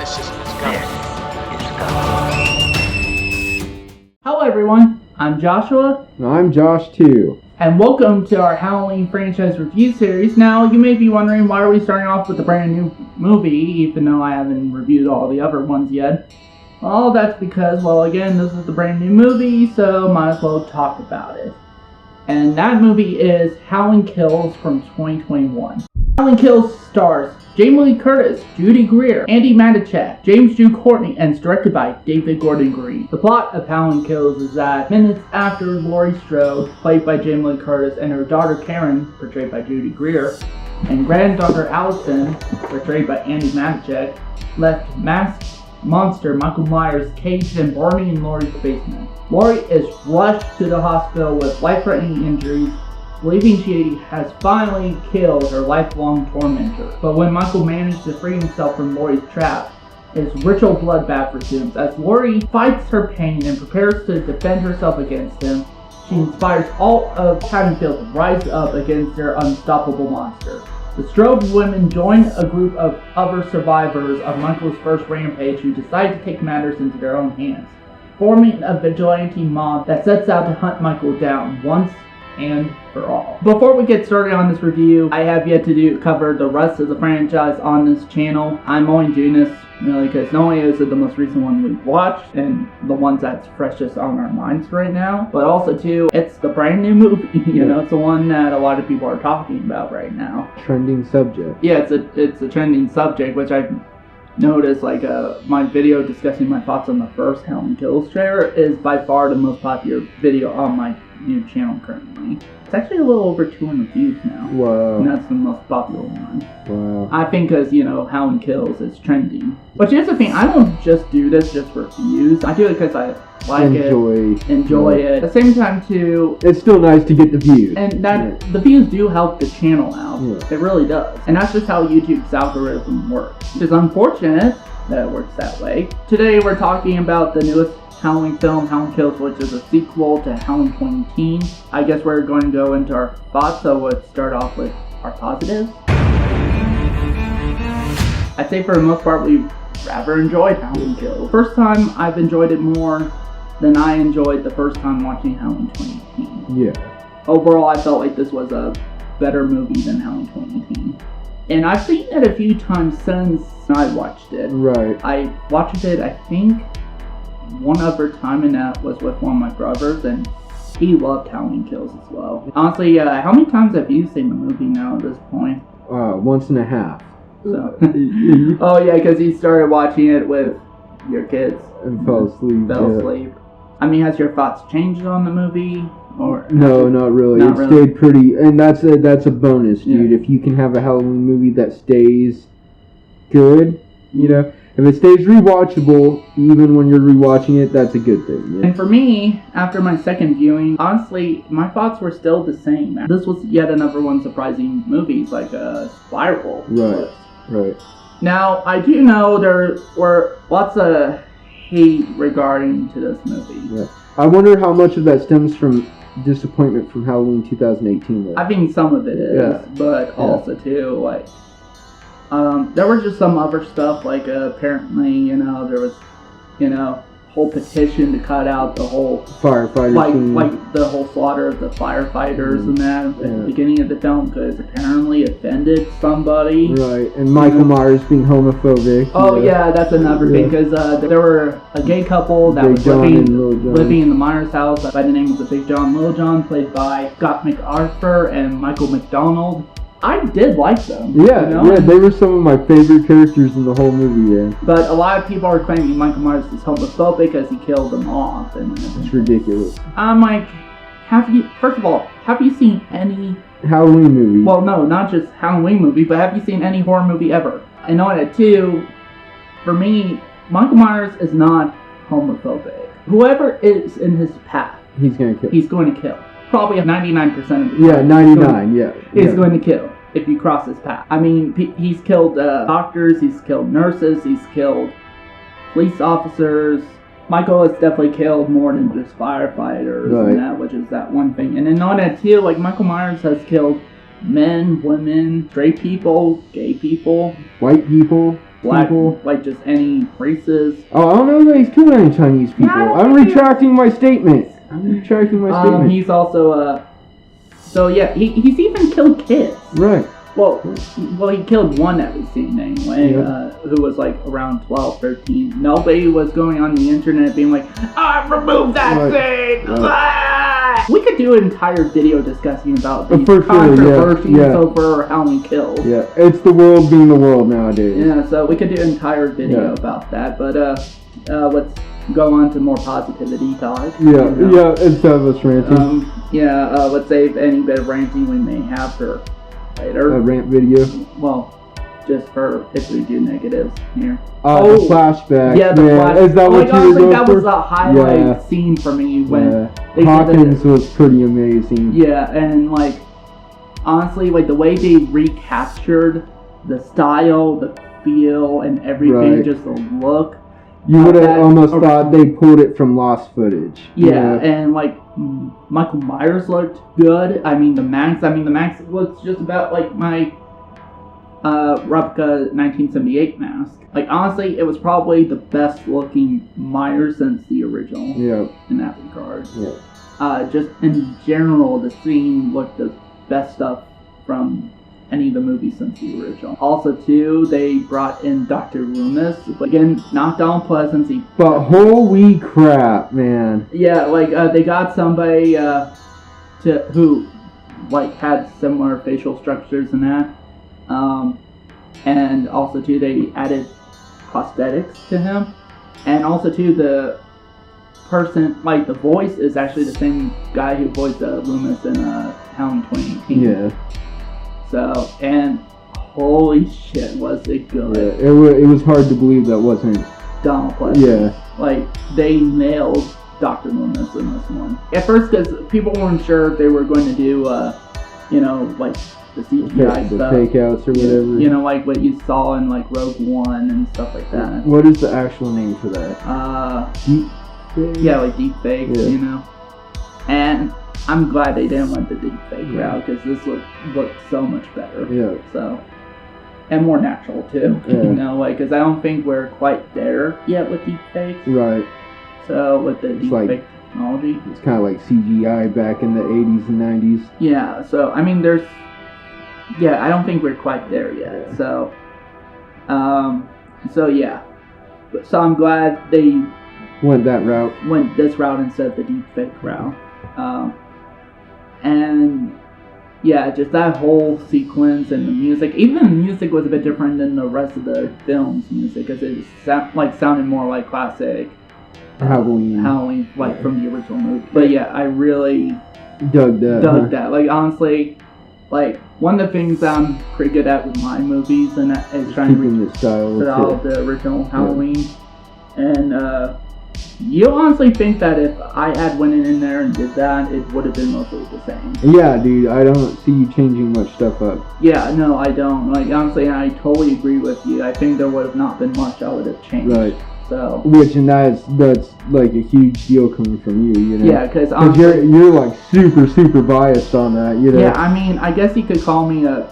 cynicism is gone. Hello everyone, I'm Joshua. And I'm Josh too. And welcome to our Halloween franchise review series. Now, you may be wondering why are we starting off with a brand new movie, even though I haven't reviewed all the other ones yet. Well, that's because, well, again, this is the brand new movie, so might as well talk about it. And that movie is Halloween Kills from 2021. Halloween Kills stars Jamie Lee Curtis, Judy Greer, Andy Matichak, James Jude Courtney, and is directed by David Gordon Green. The plot of Halloween Kills is that minutes after Laurie Strode, played by Jamie Lee Curtis, and her daughter Karen, portrayed by Judy Greer, and granddaughter Allison, portrayed by Andy Matichak, left masked monster Michael Myers caged and burning in Laurie's basement. Laurie is rushed to the hospital with life-threatening injuries, believing she has finally killed her lifelong tormentor. But when Michael manages to free himself from Laurie's trap, his ritual bloodbath resumes. As Laurie fights her pain and prepares to defend herself against him, she inspires all of Haddonfield to rise up against their unstoppable monster. The Strode women join a group of other survivors of Michael's first rampage who decide to take matters into their own hands, forming a vigilante mob that sets out to hunt Michael down once and for all. Before we get started on this review, I have yet to cover the rest of the franchise on this channel. I'm only doing this really because not only is it the most recent one we've watched and the ones that's freshest on our minds right now, but also too, it's the brand new movie. It's the one that a lot of people are talking about right now. Trending subject. Yeah, it's a trending subject, which I've noticed, my video discussing my thoughts on the first Halloween Kills trailer is by far the most popular video on my new channel currently. It's actually a little over 200 views now. Wow. And that's the most popular one. Wow. I think because, Halloween Kills is trending. But here's the thing, I don't just do this just for views. I do it because I like enjoy it. At the same time too, it's still nice to get the views. And the views do help the channel out. Yeah. It really does. And that's just how YouTube's algorithm works. It's unfortunate that it works that way. Today we're talking about the newest Halloween film, Halloween Kills, which is a sequel to Halloween 2018. I guess we're going to go into our thoughts, so let's start off with our positives. I'd say for the most part we rather enjoyed Halloween Kills. First time I've enjoyed it more than I enjoyed the first time watching Halloween 2018. Yeah. Overall, I felt like this was a better movie than Halloween 2018. And I've seen it a few times since I watched it. Right. I watched it, I think, one other time, and that was with one of my brothers, and he loved Halloween Kills as well. Honestly, how many times have you seen the movie now at this point? Once and a half. So. Oh yeah, because you started watching it with your kids. And fell asleep. I mean, has your thoughts changed on the movie? Or no, not really. It stayed pretty, and that's a bonus, dude. Yeah. If you can have a Halloween movie that stays good, if it stays rewatchable, even when you're rewatching it, that's a good thing. Yeah? And for me, after my second viewing, honestly, my thoughts were still the same. This was yet another one surprising movies, like a Spiral. Right. Now, I do know there were lots of hate regarding to this movie. Right. I wonder how much of that stems from disappointment from Halloween 2018. Though. I think some of it is, but also too, there was just some other stuff, apparently, there was, whole petition to cut out the whole firefighter scene. Like the whole slaughter of the firefighters and that at the beginning of the film, because apparently offended somebody. Right, and Michael Myers being homophobic. Oh yeah, that's another thing, because there were a gay couple that was living in the Myers house by the name of the Big John, Little John, played by Scott MacArthur and Michael McDonald. I did like them. Yeah, they were some of my favorite characters in the whole movie, yeah. But a lot of people are claiming Michael Myers is homophobic because he killed them off. And it's ridiculous. I'm like, have you seen any Halloween movie? Well, no, not just Halloween movie, but have you seen any horror movie ever? And on it too, for me, Michael Myers is not homophobic. Whoever is in his path, he's going to kill. Probably 99% of the time. 99, He's going to kill if you cross his path. I mean, he's killed doctors, he's killed nurses, he's killed police officers. Michael has definitely killed more than just firefighters and that, which is that one thing. And then on that too, Michael Myers has killed men, women, straight people, gay people, white people. black, people. like just any races. Oh, I don't know that he's killed any Chinese people. Yeah, I'm retracting my statement. Statement. He's also so yeah, he's even killed kids. Right. Well, he killed one that we've seen anyway, Yeah. who was like around 12, 13. Nobody was going on the internet being like, remove that Right. thing! Right. Ah! We could do an entire video discussing about these For sure, controversies yeah. over Halloween Kills. Yeah, it's the world being the world nowadays. Yeah, so we could do an entire video Yeah. about that, but let's go on to more positivity talk. Yeah, instead of us ranting. Let's save any bit of ranting we may have for later. A rant video. Well, just for if we do negatives here. The flashback. Yeah, the man. flashback. Is that what you were honestly, going that for? was the highlight Yeah. scene for me when Yeah. they did Hawkins was pretty amazing. Yeah, and like honestly, like the way they recaptured the style, the feel, and everything, Right. just the look. You would have that- almost thought they pulled it from lost footage. Yeah, and like Michael Myers looked good. The Max looks just about like my replica 1978 mask. Like honestly, it was probably the best looking Myers since the original. Yeah. In that regard. Yeah. Just in general, the scene looked the best stuff from any of the movies since the original. Also, too, they brought in Dr. Loomis. But again, not Donald Pleasence. But holy crap, man. Yeah, like they got somebody who like had similar facial structures and that. And also, too, they added prosthetics to him. And also, too, the person, like the voice is actually the same guy who voiced Loomis in Halloween 2018. Yeah. So, and holy shit, was it good. Yeah, it was hard to believe that wasn't. Donald Pleasence. Yeah. Like, they nailed Dr. Loomis in this one. At first, because people weren't sure if they were going to do, like the CGI The stuff. fake outs or whatever. You know, like what you saw in like Rogue One and stuff like that. What is the actual name for that? Yeah, like deep fake, Yeah. you know. And I'm glad they didn't went the deep fake route because this looked so much better. Yeah. So, and more natural too. Yeah. You know, like because I don't think we're quite there yet with deep fakes. Right. So with the deep like- fake technology. It's kind of like CGI back in the 80s and 90s. Yeah. So I don't think we're quite there yet. Yeah. So, yeah. So I'm glad they Went that route. went this route instead of the deep fake route. And yeah, just that whole sequence and the music. Even the music was a bit different than the rest of the film's music because it sounded more like classic Halloween. like from the original movie. But yeah, I really Dug that. dug that. Like honestly, like one of the things I'm pretty good at with my movies and that is trying to Keeping the style. of the original Halloween. And you honestly think that if I had went in there and did that, it would have been mostly the same? Yeah, dude, I don't see you changing much stuff up. Yeah, no, I don't. Like honestly, I totally agree with you. I think there would have not been much I would have changed. Right. So That's like a huge deal coming from you, you know? yeah, because you're like super biased on that, you know? yeah, I guess you could call me a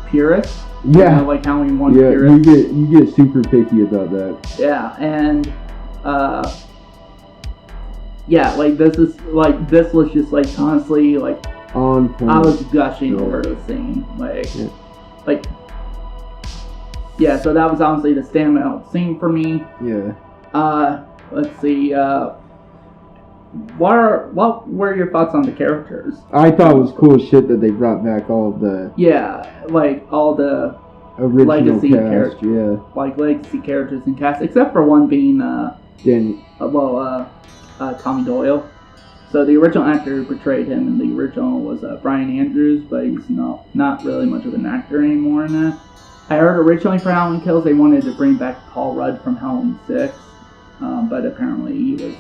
purist. Yeah. You know, like Halloween 1 Yeah, purist. you get super picky about that. Yeah, and yeah, like this was just like honestly like On point. I was gushing Yeah. over the scene, Yeah. Yeah, so that was honestly the standout scene for me. Yeah. Let's see, what were your thoughts on the characters? I thought it was cool as shit that they brought back all of the Yeah, like all the original Legacy cast. characters. Yeah. like legacy characters and cast, except for one being Tommy Doyle. So the original actor who portrayed him in the original was Brian Andrews, but he's not really much of an actor anymore in that. I heard originally for Halloween Kills they wanted to bring back Paul Rudd from Halloween 6, but apparently he was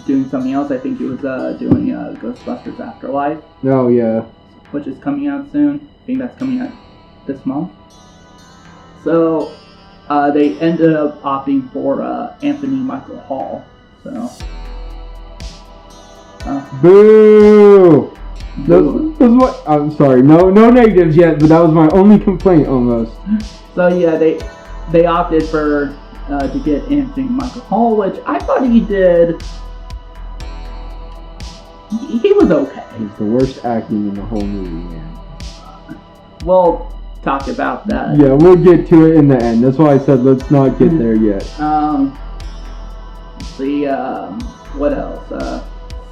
doing something else. I think he was doing Ghostbusters Afterlife, Oh yeah. which is coming out soon. I think that's coming out this month. So they ended up opting for Anthony Michael Hall. So Boo! That's what. I'm sorry. No negatives yet, but that was my only complaint almost. So yeah, they opted for to get Anthony Michael Hall, which I thought he did. He was okay. It's the worst acting in the whole movie, man. We'll talk about that. Yeah, we'll get to it in the end. That's why I said let's not get there yet. Let's see, what else?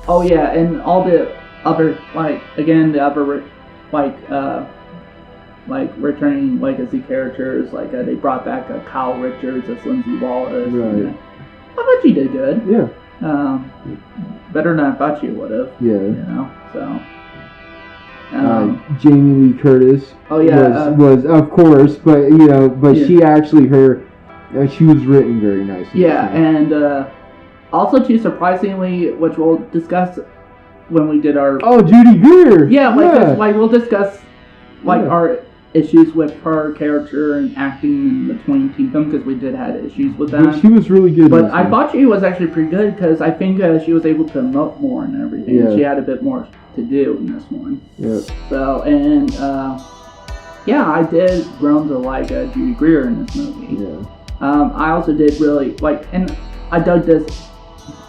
Oh yeah, and all the other, like, again, the other, like returning legacy characters, like they brought back Kyle Richards as Lindsay Wallace. Right. And, I thought she did good. Yeah. Better than I thought she would have. Yeah. You know, so. Jamie Lee Curtis. Oh yeah. Was of course, but Yeah. she actually she was written very nicely. Yeah, and also too surprisingly, which we'll discuss when we did our. Oh, Judy Greer. Yeah, like we'll discuss our issues with her character and acting in Between Kingdoms, because we did have issues with that. But she was really good. But I thought she was actually pretty good, because I think she was able to emote more and everything. Yeah. She had a bit more to do in this one. Yeah. So, and yeah, I did grown to like Judy Greer in this movie. Yeah. I also did really like, and I dug this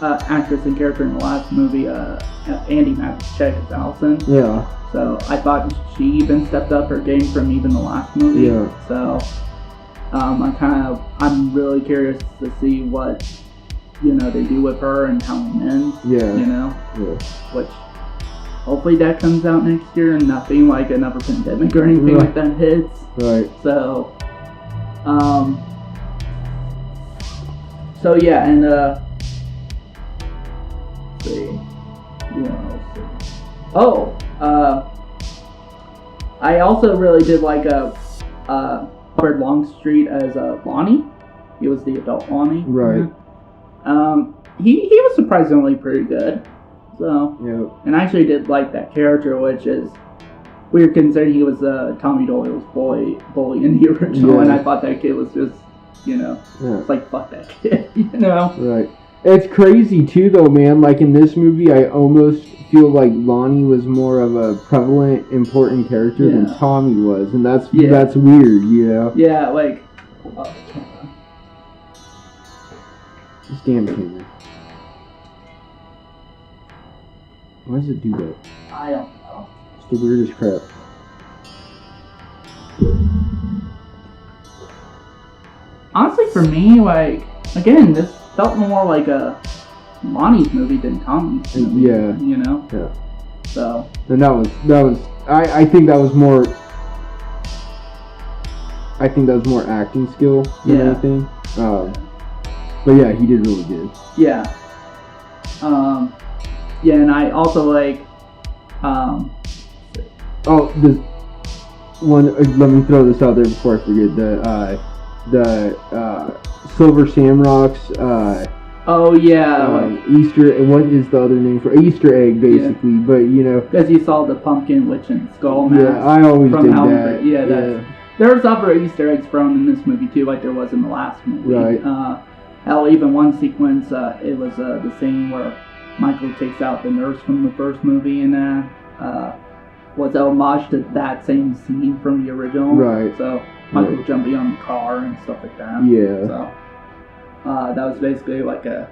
actress and character in the last movie, Andy Matichek as Allison. Yeah. So I thought she even stepped up her game from even the last movie. Yeah. So I'm really curious to see what they do with her and how it ends. Yeah. Yeah. Yeah. Which hopefully that comes out next year and nothing like another pandemic or anything like that hits. Right. So yeah, and let's see. What else? Oh, I also really did like Robert Longstreet as Lonnie. He was the adult Lonnie. Right. Yeah. He was surprisingly pretty good. So. Yeah. And I actually did like that character, which is weird considering he was Tommy Doyle's bully in the original, Yeah. and I thought that kid was just, it's like, fuck that kid, Right. It's crazy too, though, man. Like in this movie, I almost feel like Lonnie was more of a prevalent, important character than Tommy was, and that's weird, Yeah, like. This damn camera. Why does it do that? I don't know. It's the weirdest crap. Honestly, for me, like, again, this felt more like a Lonnie's movie than Tommy's movie. Yeah. Yeah. So. And that was. I think that was more. I think that was more acting skill than anything. But yeah, he did really good. Yeah. Yeah, and I also like. This one. Let me throw this out there before I forget. The Silver Shamrocks. Oh yeah. Easter. And what is the other name for Easter egg, basically? Yeah. But because you saw the pumpkin witch and skull mask. Yeah, I always from did Halloween. that. Yeah. There's other Easter eggs thrown in this movie too, like there was in the last movie. Right. Hell, even one sequence, it was the scene where Michael takes out the nurse from the first movie, and was a homage to that same scene from the original. Right. So Michael jumping on the car and stuff like that. Yeah. So that was basically like a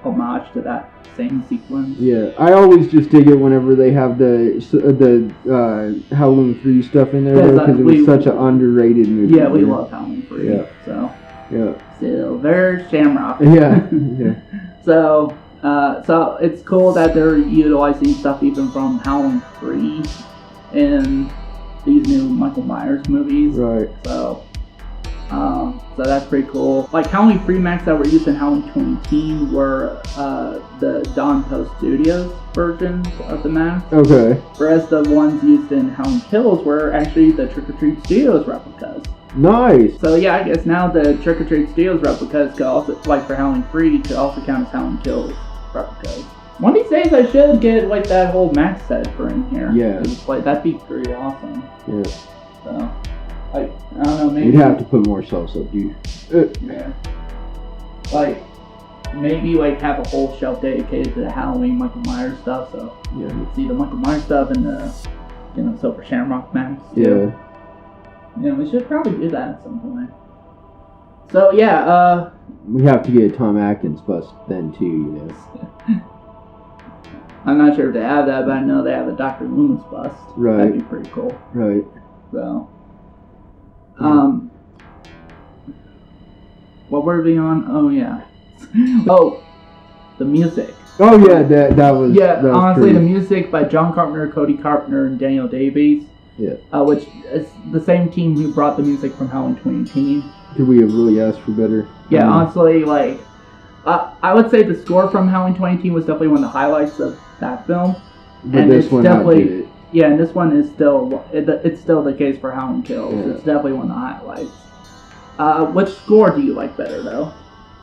homage to that same sequence. Yeah, I always just dig it whenever they have the Halloween 3 stuff in there, because it was such an underrated movie. Yeah, we love Halloween 3. Yeah. So. Yeah. Silver Shamrock. Yeah. Yeah. So it's cool that they're utilizing stuff even from Halloween 3 in these new Michael Myers movies. Right. So that's pretty cool. Like Halloween 3 masks that were used in Halloween 2018 were the Don Post Studios versions of the mask. Okay. Whereas the ones used in Halloween Kills were actually the Trick or Treat Studios replicas. Nice. So yeah, I guess now the Trick or Treat Studios replicas could also, like for Halloween 3, could also count as Halloween Kills replicas. One of these days I should get like that whole mask set for in here. Yeah. Like that'd be pretty awesome. Yeah. So I don't know, maybe you'd have to put more sauce up, dude. Yeah. Like maybe like have a whole shelf dedicated to the Halloween Michael Myers stuff. So Yeah. you see the Michael Myers stuff and the Silver Shamrock masks too. Yeah, we should probably do that at some point. So yeah, we have to get a Tom Atkins bust then too, I'm not sure if they have that, but I know they have a Dr. Loomis bust. Right. That'd be pretty cool. Right. So, what were we on? Oh yeah. Oh, the music. Oh yeah, that was. Yeah, that was honestly, pretty. the music by John Carpenter, Cody Carpenter, and Daniel Davies. Yeah. Which is the same team who brought the music from Halloween 2018. Could we have really asked for better? Yeah, honestly, like, I would say the score from Halloween 2018 was definitely one of the highlights of that film. But and this it's one definitely, outdid it. yeah, and this one is still, it's still the case for Halloween Kills. Yeah. It's definitely one of the highlights. Which score do you like better, though?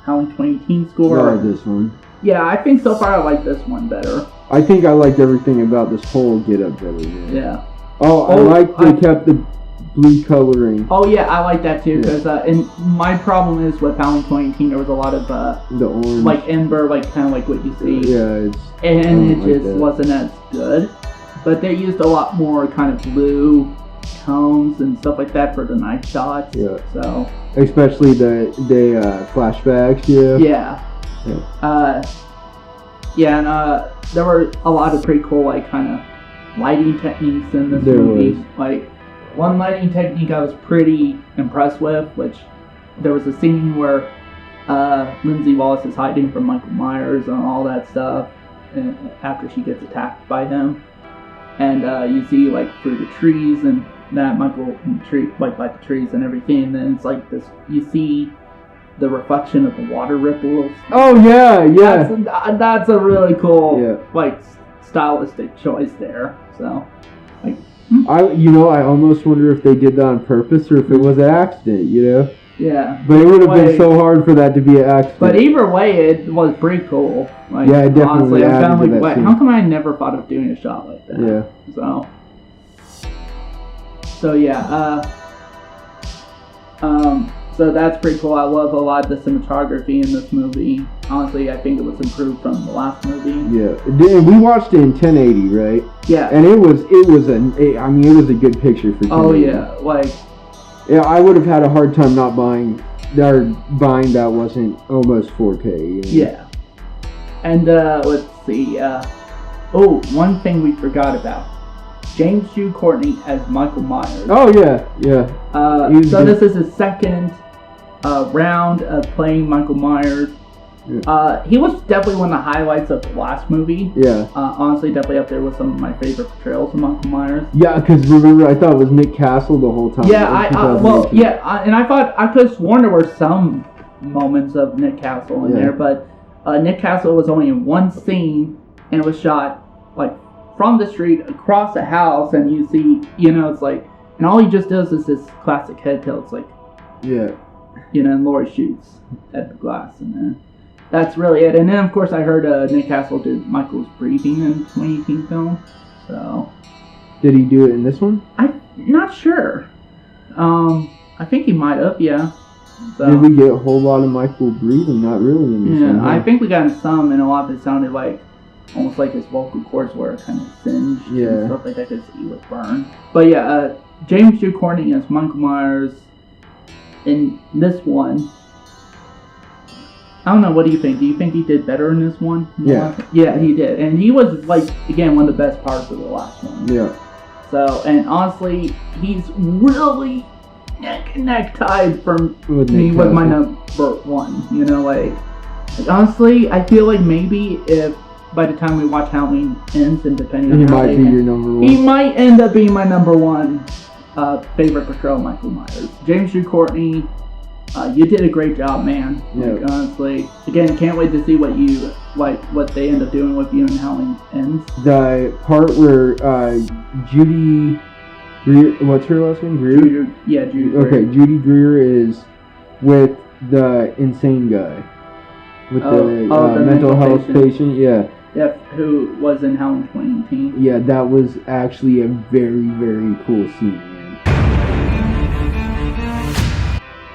Halloween 2018 score? No, this one. Yeah, I think so far I like this one better. I think I liked everything about this whole get-up better. Yeah. Oh, I like they kept the blue coloring. Oh yeah, I like that too, because and my problem is with Halloween 2018, there was a lot of the orange, like ember, like kind of like what you see. Yeah, and it just that. wasn't as good. But they used a lot more kind of blue tones and stuff like that for the night shots. Yeah. So especially the flashbacks. Yeah. Yeah. And there were a lot of pretty cool like kind of lighting techniques in this movie. Like one lighting technique I was pretty impressed with, which there was a scene where Lindsay Wallace is hiding from Michael Myers and all that stuff after she gets attacked by him. And you see like through the trees and that Michael like the trees and everything, and then it's like this, you see the reflection of the water ripples. Oh yeah. That's a really cool Yeah. like stylistic choice there. So like I almost wonder if they did that on purpose or if it was an accident. yeah. But it would have been so hard for that to be an accident. But either way, it was pretty cool. Like, yeah, it definitely honestly, I'm added kind to of like, that wait, scene. how come I never thought of doing a shot like that? Yeah. So yeah, so that's pretty cool. I love a lot of the cinematography in this movie. Honestly, I think it was improved from the last movie. Yeah, we watched it in 1080, right? Yeah. And it was a good picture for 1080. Oh yeah, like. Yeah, I would have had a hard time not buying that wasn't almost 4K. Yeah. And let's see. One thing we forgot about. James Hugh Courtney as Michael Myers. Oh yeah. So this is his second round of playing Michael Myers. Yeah. He was definitely one of the highlights of the last movie. Yeah. Honestly, definitely up there with some of my favorite portrayals of Michael Myers. Yeah, because remember, I thought it was Nick Castle the whole time. Yeah, and I thought I could have sworn there were some moments of Nick Castle in there, but Nick Castle was only in one scene and it was shot like from the street across a house, and you see, it's like, and all he just does is this classic head tilt. It's like, and Laurie shoots at the glass, and then that's really it. And then of course I heard Nick Castle did Michael's breathing in 2018 film. So did he do it in this one? I'm not sure. I think he might have. Yeah. So, did we get a whole lot of Michael breathing? Not really in this one. Yeah, I think we got some, and a lot of it sounded like almost like his vocal cords were kind of singed and stuff like that because he was burned. But yeah, James Hugh Courtney as Michael Myers in this one. I don't know, what do you think? Do you think he did better in this one? Yeah. Yeah, he did. And he was, like, again, one of the best parts of the last one. Yeah. So, and honestly, he's really neck tied from me with my number one. Like, honestly, I feel like maybe if by the time we watch Halloween Ends, and depending on how they your number one. He might end up being my number one favorite portrayal of Michael Myers. James Hugh Courtney, you did a great job, man. Like, honestly, again, can't wait to see what they end up doing with you in Halloween Ends. The part where Judy Greer, what's her last name? Greer? Judy Greer. Okay, Judy Greer is with the insane guy. With the mental health patient. Yeah. Yeah, who was in Halloween 2018. Yeah, that was actually a very, very cool scene, man.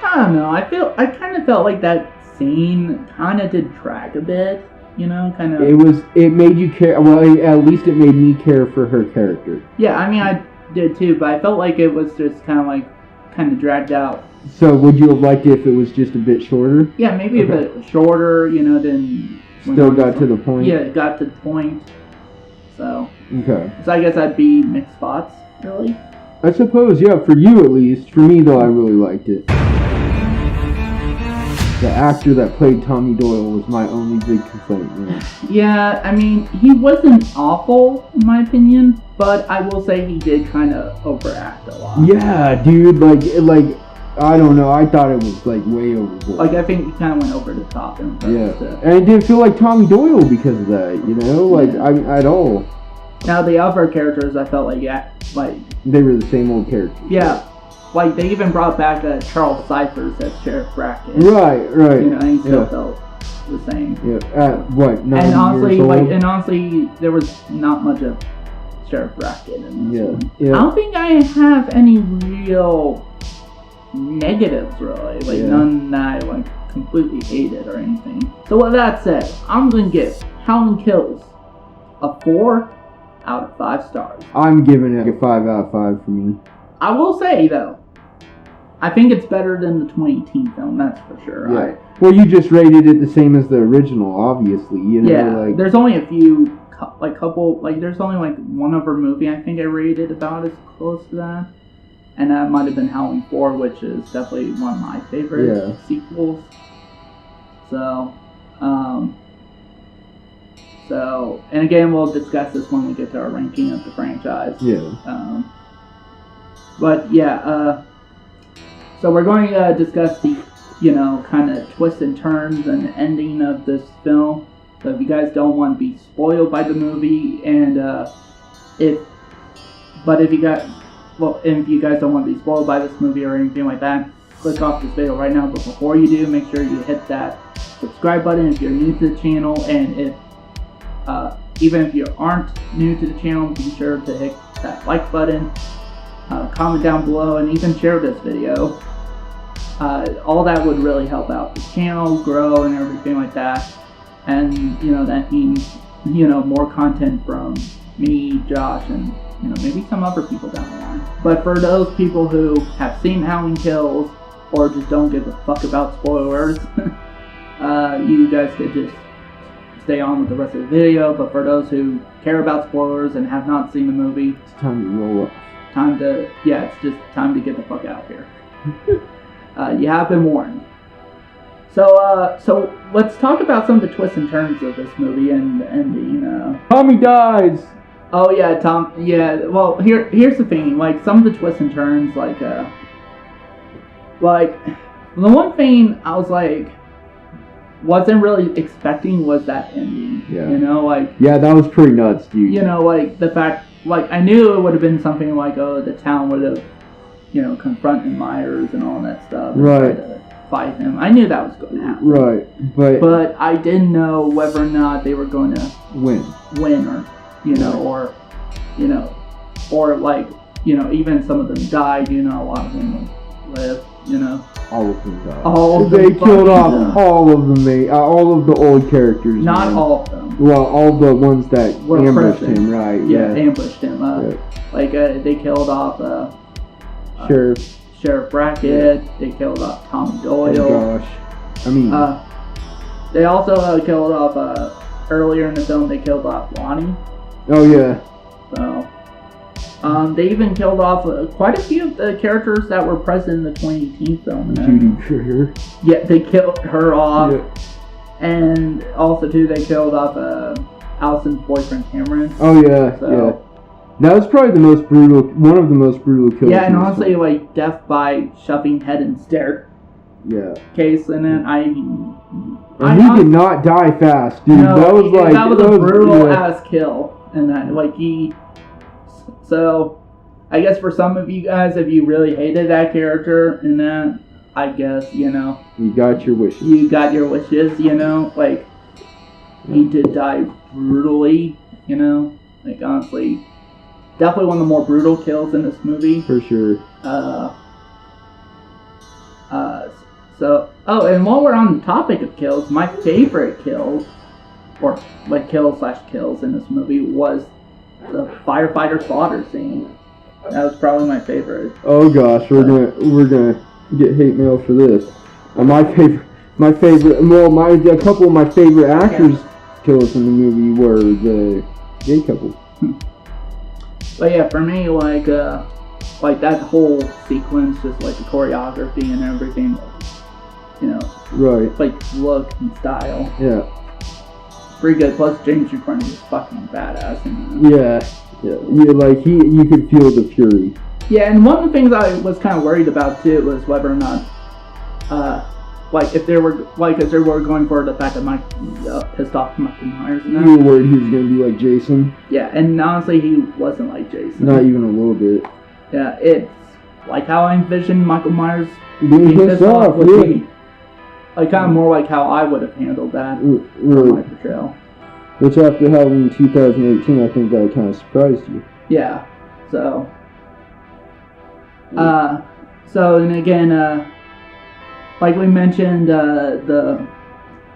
I don't know. I kind of felt like that scene kind of did drag a bit, you know, kind of. It made you care. Well, at least it made me care for her character. Yeah, I mean, I did too, but I felt like it was just kind of dragged out. So, would you have liked it if it was just a bit shorter? Yeah, maybe a bit shorter, you know, than... Still got to the point? Yeah, it got to the point. So... Okay. So I guess I'd be mixed thoughts, really. I suppose, yeah, for you at least. For me, though, I really liked it. The actor that played Tommy Doyle was my only big complaint, man. Yeah, I mean, he wasn't awful, in my opinion, but I will say he did kind of overact a lot. Yeah, dude, like... I don't know. I thought it was like way overboard. Like I think he kind of went over the top. And it didn't feel like Tommy Doyle because of that. You know, like at all. Now the other characters, I felt like they were the same old characters. Yeah, like they even brought back Charles Cyphers as Sheriff Brackett. Right. You know, and he still felt the same. Yeah. At what? 9 and honestly, years old? honestly, there was not much of Sheriff Brackett in this one. Yeah. I don't think I have any real negatives really, none that I completely hated or anything. So with that said, I'm gonna give Howling Kills a 4 out of 5 stars. I'm giving it a 5 out of 5 for me. I will say though, I think it's better than the 2018 film, that's for sure. Yeah. Well, you just rated it the same as the original, obviously. You know, yeah. There's only a few, there's only one other movie I think I rated about as close to that. And that might have been Howling 4, which is definitely one of my favorite sequels. So, and again, we'll discuss this when we get to our ranking of the franchise. Yeah. So we're going to discuss the, kind of twists and turns and ending of this film. So if you guys don't want to be spoiled by the movie, and if you guys don't want to be spoiled by this movie or anything like that, click off this video right now. But before you do, make sure you hit that subscribe button if you're new to the channel, and even if you aren't new to the channel, be sure to hit that like button, comment down below, and even share this video. All that would really help out the channel grow and everything like that. And that means more content from me, Josh, and maybe some other people down the line. But for those people who have seen Howling Kills or just don't give a fuck about spoilers, you guys could just stay on with the rest of the video. But for those who care about spoilers and have not seen the movie, it's time to roll up. It's just time to get the fuck out of here. You have been warned. So let's talk about some of the twists and turns of this movie and the ending. Tommy dies! Oh yeah, Tom. Yeah. Well, here's the thing. Like some of the twists and turns, like the one thing I was wasn't really expecting was that ending. Yeah. Yeah, that was pretty nuts, dude. The fact, I knew it would have been something like, the town would have, confronted Myers and all that stuff. Right. To fight him. I knew that was going to happen. Right. But I didn't know whether or not they were going to win or. Even some of them died, a lot of them would live, All of them died. All of them. They killed off all of them, all of the old characters. Not man. all of them. Well, all the ones that ambushed him, right. Yeah, ambushed him. They killed off Sheriff Brackett, they killed off Tommy Doyle. Oh gosh. I mean... they also killed off, earlier in the film, they killed off Lonnie. Oh yeah. So, they even killed off quite a few of the characters that were present in the 2018 film. Judy Greer. Yeah, they killed her off. Yeah. And also too, they killed off Allison's boyfriend Cameron. Oh yeah, yeah. That was probably one of the most brutal kills. Yeah, and honestly, death by shoving head and stair. Yeah. Case, and then he did not die fast, dude. No, that was a brutal ass kill. And that, so, I guess for some of you guys, if you really hated that character and that, I guess, you got your wishes. You got your wishes, he did die brutally, honestly, definitely one of the more brutal kills in this movie. For sure. Oh, and while we're on the topic of kills, my favorite kills, or like kills in this movie, was the firefighter slaughter scene. That was probably my favorite. Oh gosh, we're gonna get hate mail for this. A couple of my favorite actors' kills in the movie were the gay couple. But yeah, for me, like that whole sequence, just like the choreography and everything, you know, right? Like look and style. Yeah. Pretty good. Plus, James McCartney was fucking badass. Yeah. Like you could feel the fury. Yeah, and one of the things I was kind of worried about too was whether or not, if they were going for the fact that Mike pissed off Michael Myers. And that. You were worried he was gonna be like Jason. Yeah, and honestly, he wasn't like Jason. Not even a little bit. Yeah, it's like how I envisioned Michael Myers being pissed off. Really. Like kind of more like how I would have handled that for my portrayal. Which after Halloween 2018, I think that kind of surprised you. Yeah. So. And again, like we mentioned, the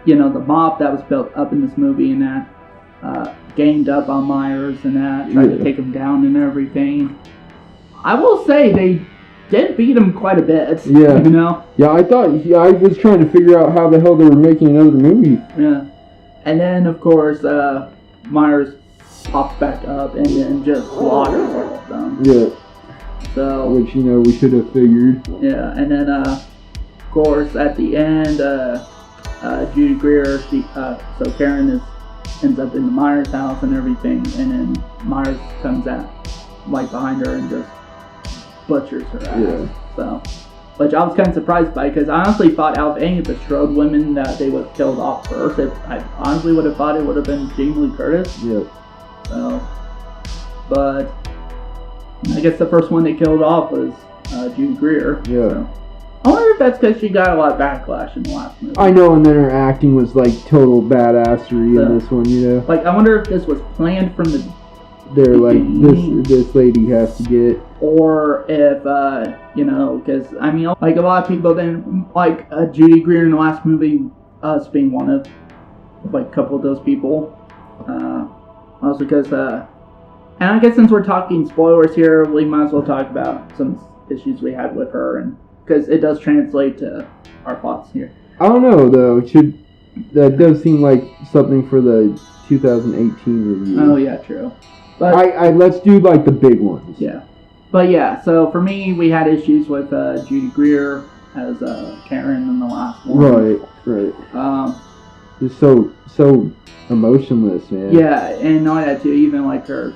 mob that was built up in this movie and that gained up on Myers and that tried to take him down and everything. I will say they did beat him quite a bit. Yeah. You know? Yeah, I was trying to figure out how the hell they were making another movie. Yeah. And then, of course, Myers pops back up and then just slaughters all of them. Yeah. So. Which, we should have figured. Yeah, and then, of course, at the end, Judy Greer, so Karen ends up in the Myers house and everything, and then Myers comes out right behind her and just butchers her ass. Yeah. So, which I was kind of surprised by, because I honestly thought out of any of the Strode women that they would have killed off first. I honestly would have thought it would have been Jamie Lee Curtis. Yeah. So, but I guess the first one they killed off was Judy Greer. Yeah. So. I wonder if that's because she got a lot of backlash in the last movie. I know, and then her acting was like total badassery in this one, Like, I wonder if this was planned from the they're like, this lady has to get. Or if, because, I mean, like, a lot of people didn't like Judy Greer in the last movie, us being one of, like, a couple of those people. Also because, and I guess since we're talking spoilers here, we might as well talk about some issues we had with her, and because it does translate to our thoughts here. I don't know, though. That does seem like something for the 2018 review. Oh, yeah, true. But let's do like the big ones. Yeah. But yeah, so for me, we had issues with Judy Greer as Karen in the last one. Right. Just so emotionless, man. Yeah, and not that too, even like her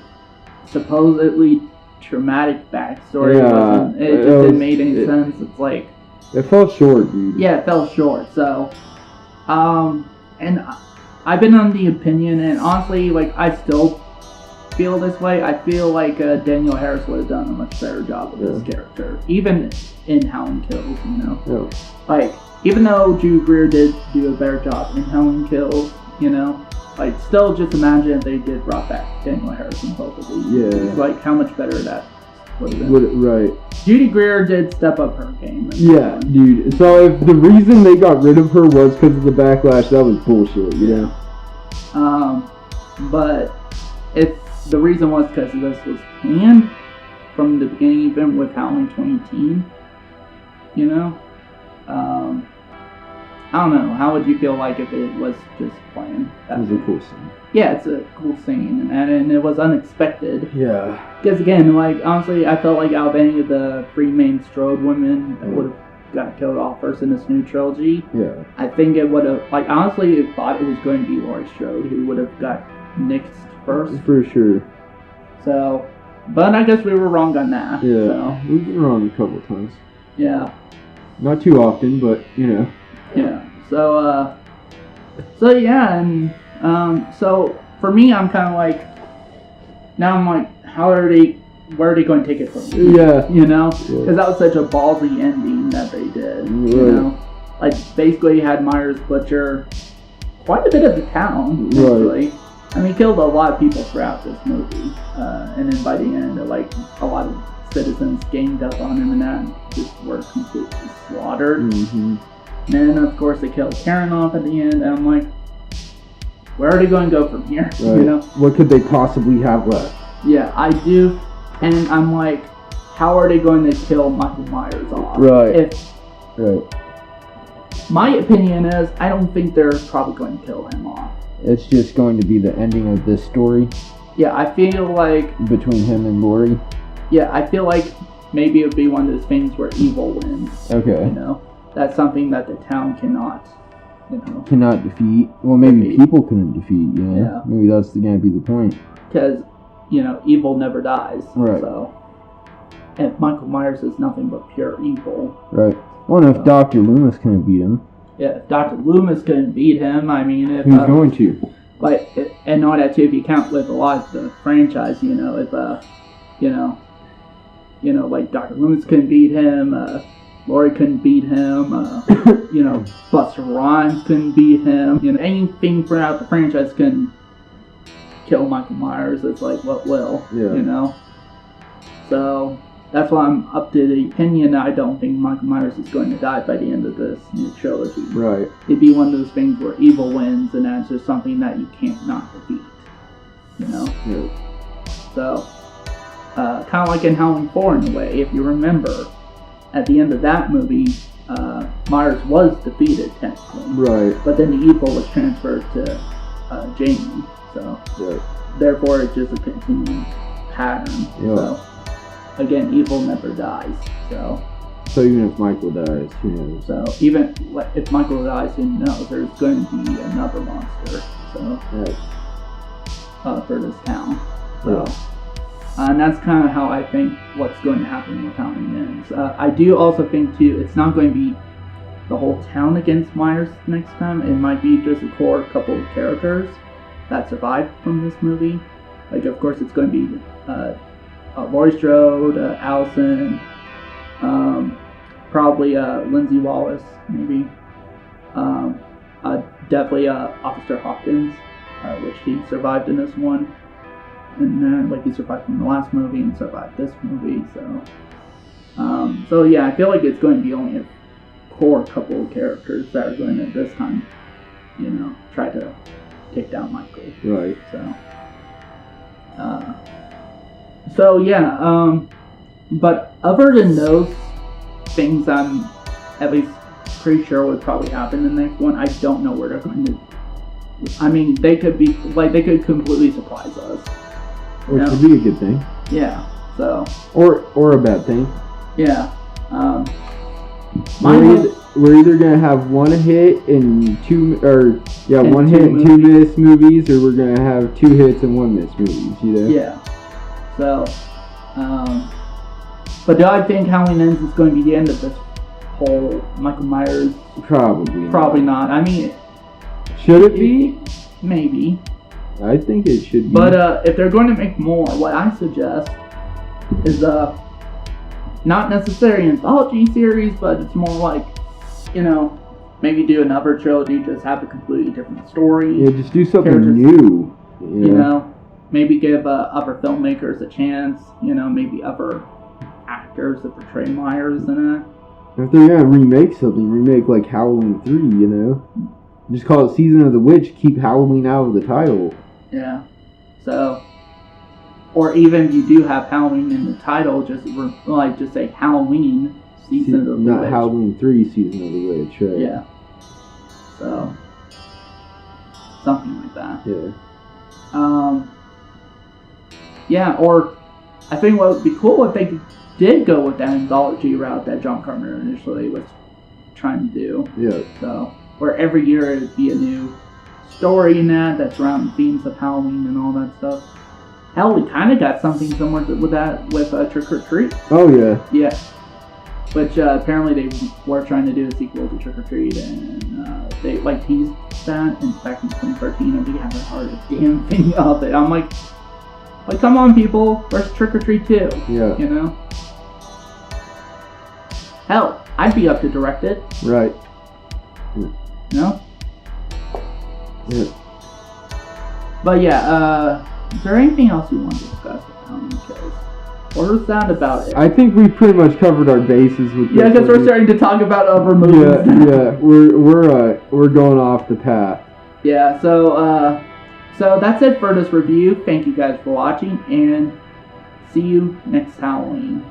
supposedly traumatic backstory. It just didn't make any sense. It's like it fell short, dude. Yeah, it fell short. So, and I've been on the opinion, and honestly, like I still feel this way. I feel like Danielle Harris would have done a much better job with this character, even in Halloween Kills. Yeah. Like even though Judy Greer did do a better job in Halloween Kills, like still just imagine if they did brought back Danielle Harris in both of these. Yeah. Like how much better that would have been. Right. Judy Greer did step up her game. Yeah, dude. So if the reason they got rid of her was because of the backlash, that was bullshit, But if the reason was because this was planned from the beginning, even with Halloween 2018, I don't know. How would you feel like if it was just planned? It was a cool scene. Yeah, it's a cool scene, and it was unexpected. Yeah. Because again, like honestly, I felt like out of any of the three main Strode women that would have got killed off first in this new trilogy, I think it would have. Like honestly, I thought it was going to be Laurie Strode who would have got nixed first. For sure. So, but I guess we were wrong on that. Yeah. So. We've been wrong a couple of times. Yeah. Not too often, but Yeah. So yeah, and so for me, I'm kind of like, now I'm like, where are they going to take it from me? Yeah. Because that was such a ballsy ending that they did. Right. Like basically had Myers butcher quite a bit of the town. Actually. Right. I mean, he killed a lot of people throughout this movie, and then by the end, like a lot of citizens ganged up on him and that just were completely slaughtered. Mm-hmm. And then, of course, they kill Karen off at the end, and I'm like, where are they going to go from here? Right. You know? What could they possibly have left? Yeah, I do. And I'm like, how are they going to kill Michael Myers off? Right. Right. My opinion is, I don't think they're probably going to kill him off. It's just going to be the ending of this story. Yeah, I feel like... Between him and Laurie? Yeah, I feel like maybe it would be one of those things where evil wins. Okay. You know? That's something that the town cannot, you know... Cannot defeat. Well, maybe people couldn't defeat, you know? Yeah. Maybe that's going to be the point. Because, you know, evil never dies. Right. So... And Michael Myers is nothing but pure evil. Right. Well, if Dr. Loomis couldn't beat him. Yeah, if Dr. Loomis couldn't beat him, I mean, if... Who's going to? Like, and not that too, if you count with a lot of the franchise, you know, if, you know, like Dr. Loomis couldn't beat him, Laurie couldn't beat him, you know, Buster Rhymes couldn't beat him, you know, anything throughout the franchise couldn't kill Michael Myers. It's like, what will, you know? So, that's why I'm up to the opinion I don't think Michael Myers is going to die by the end of this new trilogy. Right. It'd be one of those things where evil wins, and that's just something that you can't not defeat. You know? Yeah. So, kind of like in Halloween 4 in a way, if you remember, at the end of that movie, Myers was defeated technically. Right. But then the evil was transferred to Jamie. So, therefore it's just a continuing pattern. Yeah. So, again, evil never dies. So even if Michael dies, who knows? So even if Michael dies, who knows? There's going to be another monster. So for this town. So and that's kind of how I think what's going to happen with Halloween Ends. I do also think too, it's not going to be the whole town against Myers next time. It might be just a core couple of characters that survived from this movie. Like, of course, it's going to be Laurie Strode, Allison, probably Lindsay Wallace, maybe. Definitely Officer Hawkins, which he survived in this one. And then, like, he survived from the last movie and survived this movie, so... so, yeah, I feel like it's going to be only a core couple of characters that are going to, this time, you know, try to take down Michael. Right. So, yeah, but other than those things, I'm at least pretty sure would probably happen in the next one. I don't know where they're going to... I mean, they could be, like, they could completely surprise us. Which would be a good thing. Yeah, so... Or a bad thing. Yeah. We're either gonna have one hit and one hit and two missed movies, or we're gonna have 2 hits and 1 missed movies, you know? Yeah. So, but do I think Halloween Ends is going to be the end of this whole Michael Myers? Probably not. I mean... Should it be? Maybe. I think it should be. But if they're going to make more, what I suggest is not necessarily an anthology series, but it's more like, you know, maybe do another trilogy, just have a completely different story. Yeah, just do something new. Yeah. You know, maybe give other filmmakers a chance. You know, maybe other actors to portray Myers in it. If they're gonna remake something, remake like Halloween 3. You know, just call it Season of the Witch. Keep Halloween out of the title. Yeah. So, or even if you do have Halloween in the title, just say Halloween Season of the Witch. Not Halloween 3 Season of the Witch, right? Yeah. So, something like that. Yeah. Yeah, or I think what would be cool if they did go with that anthology route that John Carpenter initially was trying to do. Yeah. So, where every year it would be a new story in that's around the themes of Halloween and all that stuff. Hell, we kind of got something similar with that with Trick or Treat. Oh yeah. Yeah. Which apparently they were trying to do a sequel to Trick or Treat, and they teased that back in 2013, and we haven't heard a damn thing of it. I'm like, come on, people, where's Trick or Treat 2? Yeah. You know. Hell, I'd be up to direct it. Right. You know. Yeah. But yeah, is there anything else you want to discuss with Halloween Kills? or sad about it. I think we pretty much covered our bases with this. Yeah, because we're starting to talk about other movies. Yeah, we're going off the path. Yeah, so that's it for this review. Thank you guys for watching, and see you next Halloween.